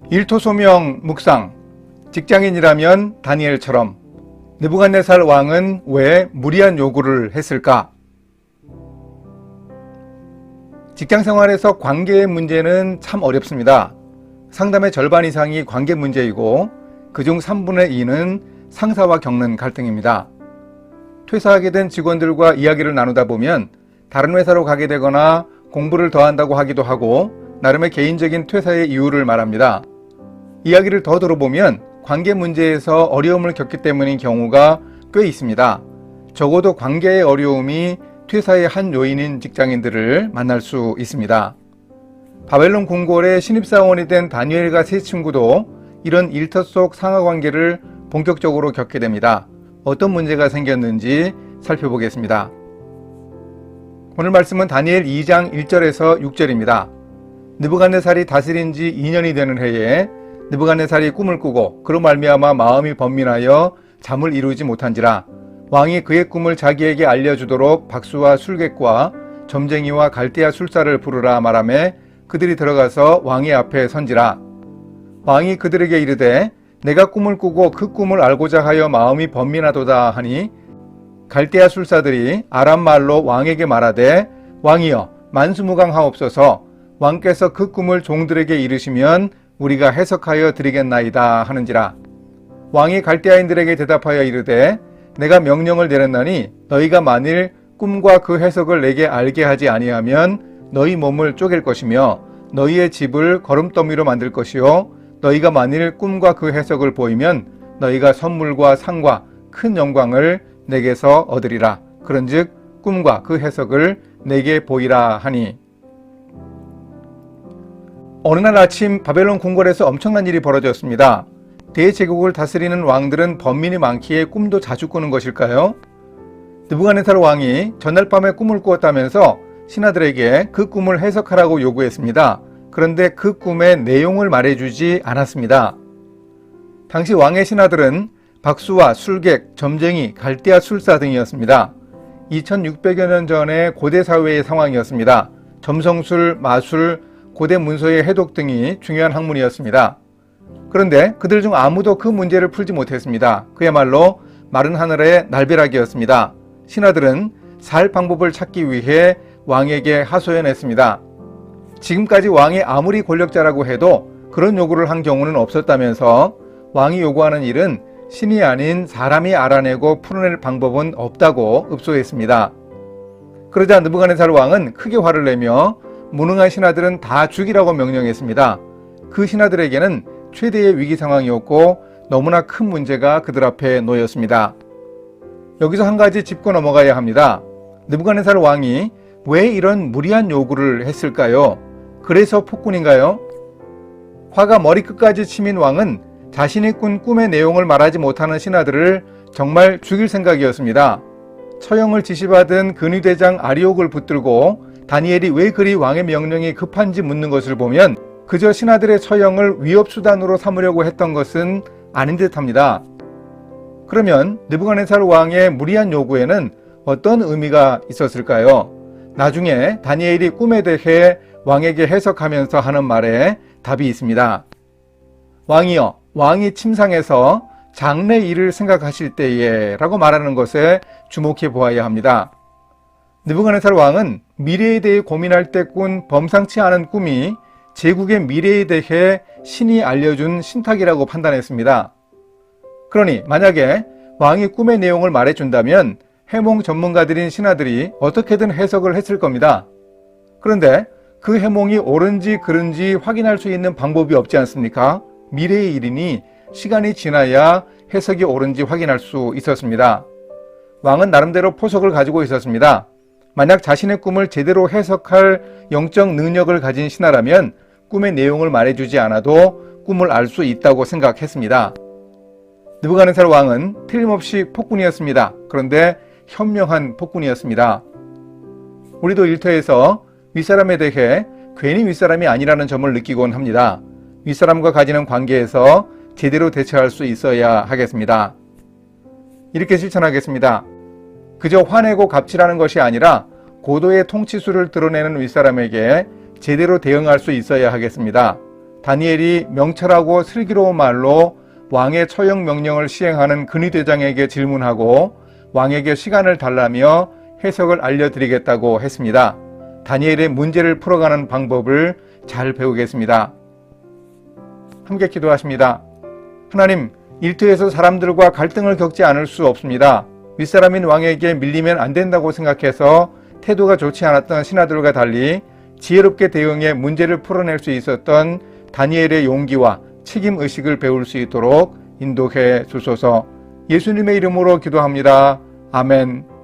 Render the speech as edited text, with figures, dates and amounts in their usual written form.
일토소명 묵상. 직장인이라면 다니엘처럼 느부갓네살 왕은 왜 무리한 요구를 했을까? 직장생활에서 관계의 문제는 참 어렵습니다. 상담의 절반 이상이 관계 문제이고 그중 3분의 2는 상사와 겪는 갈등입니다. 퇴사하게 된 직원들과 이야기를 나누다 보면 다른 회사로 가게 되거나 공부를 더 한다고 하기도 하고 나름의 개인적인 퇴사의 이유를 말합니다. 이야기를 더 들어보면 관계 문제에서 어려움을 겪기 때문인 경우가 꽤 있습니다. 적어도 관계의 어려움이 퇴사의 한 요인인 직장인들을 만날 수 있습니다. 바벨론 궁궐의 신입사원이 된 다니엘과 세 친구도 이런 일터 속 상하관계를 본격적으로 겪게 됩니다. 어떤 문제가 생겼는지 살펴보겠습니다. 오늘 말씀은 다니엘 2장 1절에서 6절입니다. 느부갓네살이 다스린 지 2년이 되는 해에 느부갓네살이 꿈을 꾸고 그로 말미암아 마음이 번민하여 잠을 이루지 못한지라 왕이 그의 꿈을 자기에게 알려주도록 박수와 술객과 점쟁이와 갈대아 술사를 부르라 말하매 그들이 들어가서 왕의 앞에 선지라. 왕이 그들에게 이르되 내가 꿈을 꾸고 그 꿈을 알고자 하여 마음이 번민하도다 하니 갈대아 술사들이 아람 말로 왕에게 말하되 왕이여 만수무강하옵소서. 왕께서 그 꿈을 종들에게 이르시면 우리가 해석하여 드리겠나이다 하는지라. 왕이 갈대아인들에게 대답하여 이르되 내가 명령을 내렸나니 너희가 만일 꿈과 그 해석을 내게 알게 하지 아니하면 너희 몸을 쪼갤 것이며 너희의 집을 거름더미로 만들 것이요 너희가 만일 꿈과 그 해석을 보이면 너희가 선물과 상과 큰 영광을 내게서 얻으리라. 그런즉 꿈과 그 해석을 내게 보이라 하니. 어느 날 아침 바벨론 궁궐에서 엄청난 일이 벌어졌습니다. 대제국을 다스리는 왕들은 번민이 많기에 꿈도 자주 꾸는 것일까요? 느부갓네살 왕이 전날 밤에 꿈을 꾸었다면서 신하들에게 그 꿈을 해석하라고 요구했습니다. 그런데 그 꿈의 내용을 말해주지 않았습니다. 당시 왕의 신하들은 박수와 술객, 점쟁이, 갈대아 술사 등이었습니다. 2600여 년 전의 고대 사회의 상황이었습니다. 점성술, 마술, 고대 문서의 해독 등이 중요한 학문이었습니다. 그런데 그들 중 아무도 그 문제를 풀지 못했습니다. 그야말로 마른 하늘의 날벼락이었습니다. 신하들은 살 방법을 찾기 위해 왕에게 하소연했습니다. 지금까지 왕이 아무리 권력자라고 해도 그런 요구를 한 경우는 없었다면서 왕이 요구하는 일은 신이 아닌 사람이 알아내고 풀어낼 방법은 없다고 읍소했습니다. 그러자 느부갓네살 왕은 크게 화를 내며 무능한 신하들은 다 죽이라고 명령했습니다. 그 신하들에게는 최대의 위기 상황이었고 너무나 큰 문제가 그들 앞에 놓였습니다. 여기서 한 가지 짚고 넘어가야 합니다. 느부갓네살 왕이 왜 이런 무리한 요구를 했을까요? 그래서 폭군인가요? 화가 머리끝까지 치민 왕은 자신이 꾼 꿈의 내용을 말하지 못하는 신하들을 정말 죽일 생각이었습니다. 처형을 지시받은 근위대장 아리옥을 붙들고 다니엘이 왜 그리 왕의 명령이 급한지 묻는 것을 보면 그저 신하들의 처형을 위협수단으로 삼으려고 했던 것은 아닌 듯합니다. 그러면 느부갓네살 왕의 무리한 요구에는 어떤 의미가 있었을까요? 나중에 다니엘이 꿈에 대해 왕에게 해석하면서 하는 말에 답이 있습니다. 왕이여, 왕이 침상에서 장래 일을 생각하실 때에 라고 말하는 것에 주목해 보아야 합니다. 느부갓네살 왕은 미래에 대해 고민할 때 꾼 범상치 않은 꿈이 제국의 미래에 대해 신이 알려준 신탁이라고 판단했습니다. 그러니 만약에 왕이 꿈의 내용을 말해준다면 해몽 전문가들인 신하들이 어떻게든 해석을 했을 겁니다. 그런데 그 해몽이 옳은지 그른지 확인할 수 있는 방법이 없지 않습니까? 미래의 일이니 시간이 지나야 해석이 옳은지 확인할 수 있었습니다. 왕은 나름대로 포석을 가지고 있었습니다. 만약 자신의 꿈을 제대로 해석할 영적 능력을 가진 신하라면 꿈의 내용을 말해주지 않아도 꿈을 알 수 있다고 생각했습니다. 느부갓네살 왕은 틀림없이 폭군이었습니다. 그런데 현명한 폭군이었습니다. 우리도 일터에서 윗사람에 대해 괜히 윗사람이 아니라는 점을 느끼곤 합니다. 윗사람과 가지는 관계에서 제대로 대처할 수 있어야 하겠습니다. 이렇게 실천하겠습니다. 그저 화내고 갑질하는 것이 아니라 고도의 통치수를 드러내는 윗사람에게 제대로 대응할 수 있어야 하겠습니다. 다니엘이 명철하고 슬기로운 말로 왕의 처형 명령을 시행하는 근위대장에게 질문하고 왕에게 시간을 달라며 해석을 알려드리겠다고 했습니다. 다니엘의 문제를 풀어가는 방법을 잘 배우겠습니다. 함께 기도하십니다. 하나님, 일터에서 사람들과 갈등을 겪지 않을 수 없습니다. 윗사람인 왕에게 밀리면 안 된다고 생각해서 태도가 좋지 않았던 신하들과 달리 지혜롭게 대응해 문제를 풀어낼 수 있었던 다니엘의 용기와 책임의식을 배울 수 있도록 인도해 주소서. 예수님의 이름으로 기도합니다. 아멘.